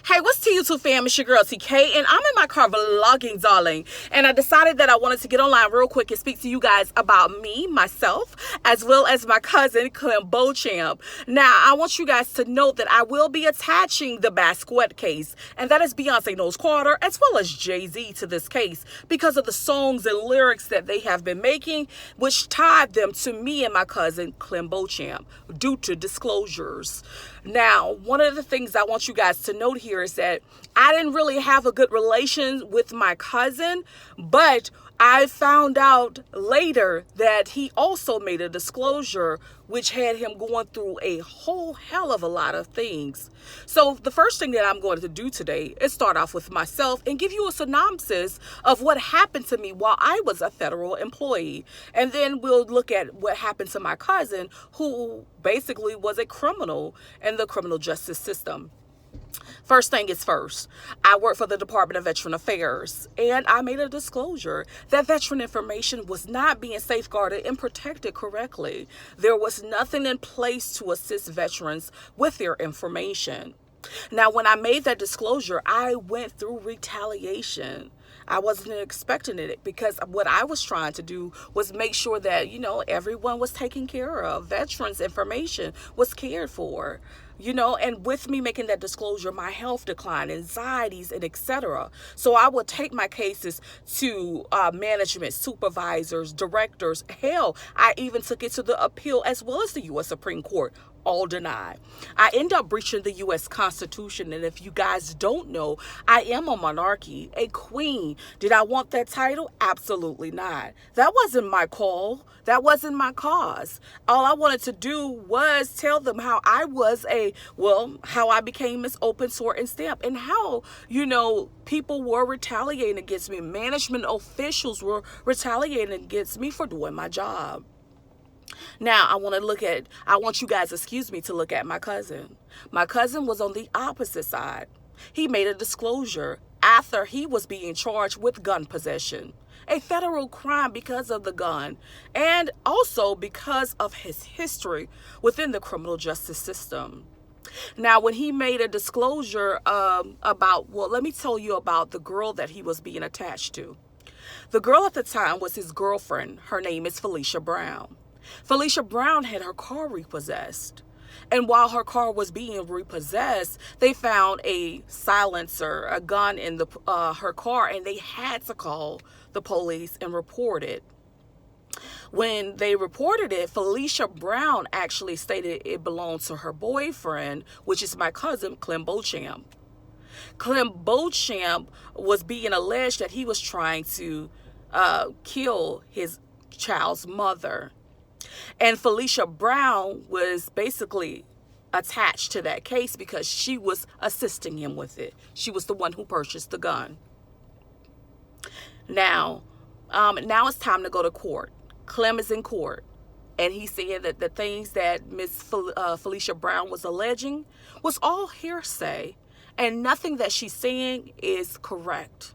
Hey, what's to YouTube fam? It's your girl TK, and I'm in my car vlogging, darling. And I decided that I wanted to get online real quick and speak to you guys about me, myself, as well as my cousin, Clem Beauchamp. Now, I want you guys to note that I will be attaching the Basquiat case, and that is Beyonce Knows Carter, as well as Jay-Z to this case, because of the songs and lyrics that they have been making, which tied them to me and my cousin, Clem Beauchamp, due to disclosures. Now, one of the things I want you guys to note here is that I didn't really have a good relation with my cousin, but I found out later that he also made a disclosure which had him going through a whole hell of a lot of things. So the first thing that I'm going to do today is start off with myself and give you a synopsis of what happened to me while I was a federal employee. And then we'll look at what happened to my cousin, who basically was a criminal in the criminal justice system. First thing is first, I work for the Department of Veteran Affairs, and I made a disclosure that veteran information was not being safeguarded and protected correctly. There was nothing in place to assist veterans with their information. Now, when I made that disclosure, I went through retaliation. I wasn't expecting it because what I was trying to do was make sure that, everyone was taken care of. Veterans' information was cared for. And with me making that disclosure, my health declined, anxieties, and etc. So I would take my cases to management, supervisors, directors. Hell, I even took it to the appeal as well as the U.S. Supreme Court. All denied. I end up breaching the U.S. Constitution, and if you guys don't know, I am a monarchy, a queen. Did I want that title? Absolutely not. That wasn't my call. That wasn't my cause. All I wanted to do was tell them how I was how I became Miss Open Sword and Stamp, and how, people were retaliating against me. Management officials were retaliating against me for doing my job. Now, I want you guys, to look at my cousin. My cousin was on the opposite side. He made a disclosure after he was being charged with gun possession, a federal crime because of the gun, and also because of his history within the criminal justice system. Now, when he made a disclosure let me tell you about the girl that he was being attached to. The girl at the time was his girlfriend. Her name is Felicia Brown. Felicia Brown had her car repossessed. And while her car was being repossessed, they found a silencer, a gun in her car, and they had to call the police and report it. When they reported it, Felicia Brown actually stated it belonged to her boyfriend, which is my cousin, Clem Beauchamp. Clem Beauchamp was being alleged that he was trying to kill his child's mother. And Felicia Brown was basically attached to that case because she was assisting him with it. She was the one who purchased the gun. Now it's time to go to court. Clem is in court, and he said that the things that Miss Felicia Brown was alleging was all hearsay, and nothing that she's saying is correct.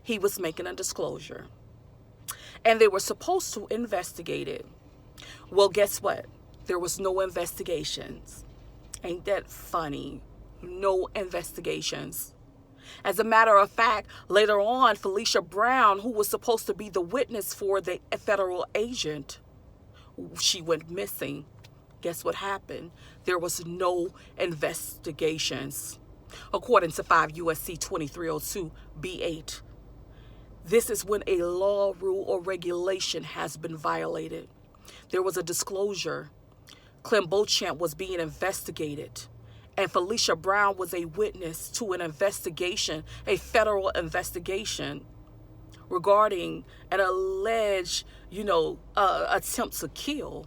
He was making a disclosure, and they were supposed to investigate it. Well, guess what? There was no investigations. Ain't that funny? No investigations. As a matter of fact, later on, Felicia Brown, who was supposed to be the witness for the federal agent, she went missing. Guess what happened? There was no investigations. According to 5 U.S.C. 2302 B8. This is when a law, rule, or regulation has been violated. There was a disclosure. Clem Beauchamp was being investigated, and Felicia Brown was a witness to an investigation, a federal investigation regarding an alleged, attempt to kill.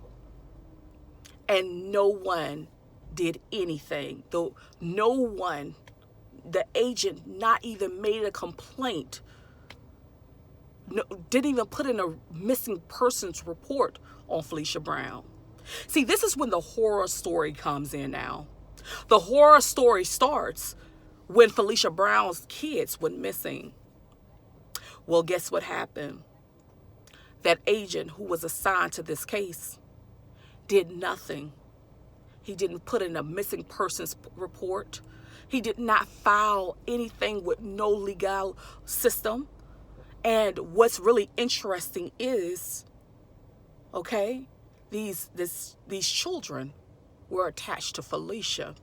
And no one did anything. Though no one, the agent, not even made a complaint. No, didn't even put in a missing persons report on Felicia Brown. See, this is when the horror story comes in now. The horror story starts when Felicia Brown's kids went missing. Well, guess what happened? That agent who was assigned to this case did nothing. He didn't put in a missing persons report. He did not file anything with no legal system. And what's really interesting is, okay, these children were attached to Felicia.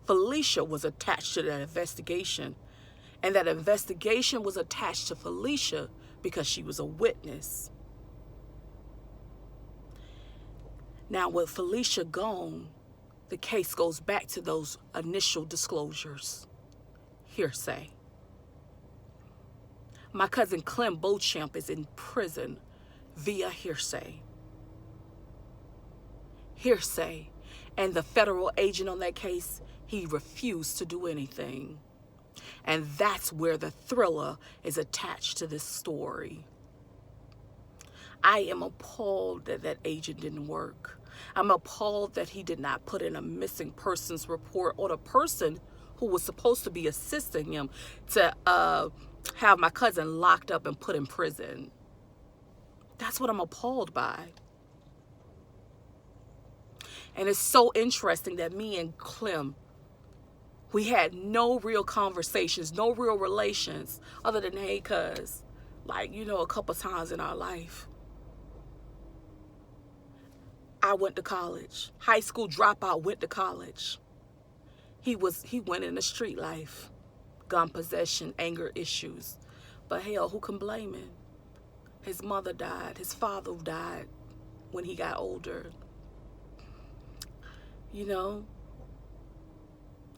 Felicia was attached to that investigation. And that investigation was attached to Felicia because she was a witness. Now, with Felicia gone, the case goes back to those initial disclosures. Hearsay. My cousin Clem Beauchamp is in prison via hearsay. Hearsay. And the federal agent on that case, he refused to do anything. And that's where the thriller is attached to this story. I am appalled that that agent didn't work. I'm appalled that he did not put in a missing persons report on a person who was supposed to be assisting him to have my cousin locked up and put in prison. That's what I'm appalled by. And it's so interesting that me and Clem, we had no real conversations, no real relations, other than, hey, cuz, like, you know, a couple times in our life. I went to college. High school dropout, went to college. He went into street life. Gun possession, anger issues. But hell, who can blame him? His mother died. His father died when he got older. You know,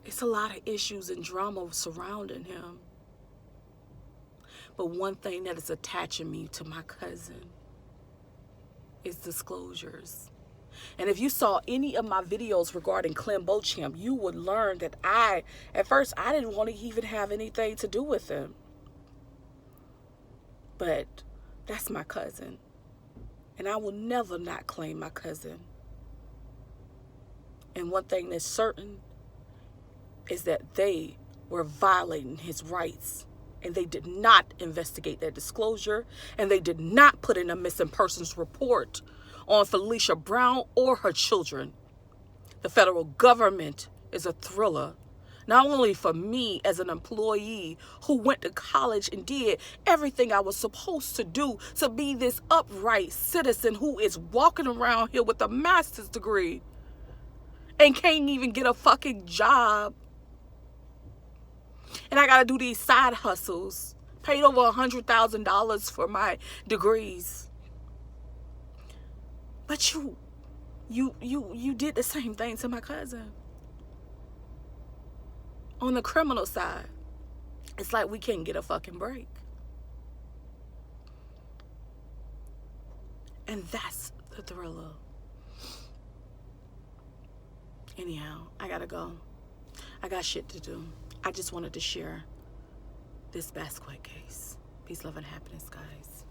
it's a lot of issues and drama surrounding him. But one thing that is attaching me to my cousin is disclosures. And if you saw any of my videos regarding Clem Beauchamp, you would learn that at first, I didn't want to even have anything to do with him. But that's my cousin. And I will never not claim my cousin. And one thing that's certain is that they were violating his rights. And they did not investigate that disclosure. And they did not put in a missing persons report on Felicia Brown or her children. The federal government is a thriller, not only for me as an employee who went to college and did everything I was supposed to do to be this upright citizen who is walking around here with a master's degree and can't even get a fucking job. And I gotta do these side hustles. Paid over $100,000 for my degrees. But you did the same thing to my cousin. On the criminal side, it's like we can't get a fucking break. And that's the thriller. Anyhow, I gotta go. I got shit to do. I just wanted to share this Basquiat case. Peace, love, and happiness, guys.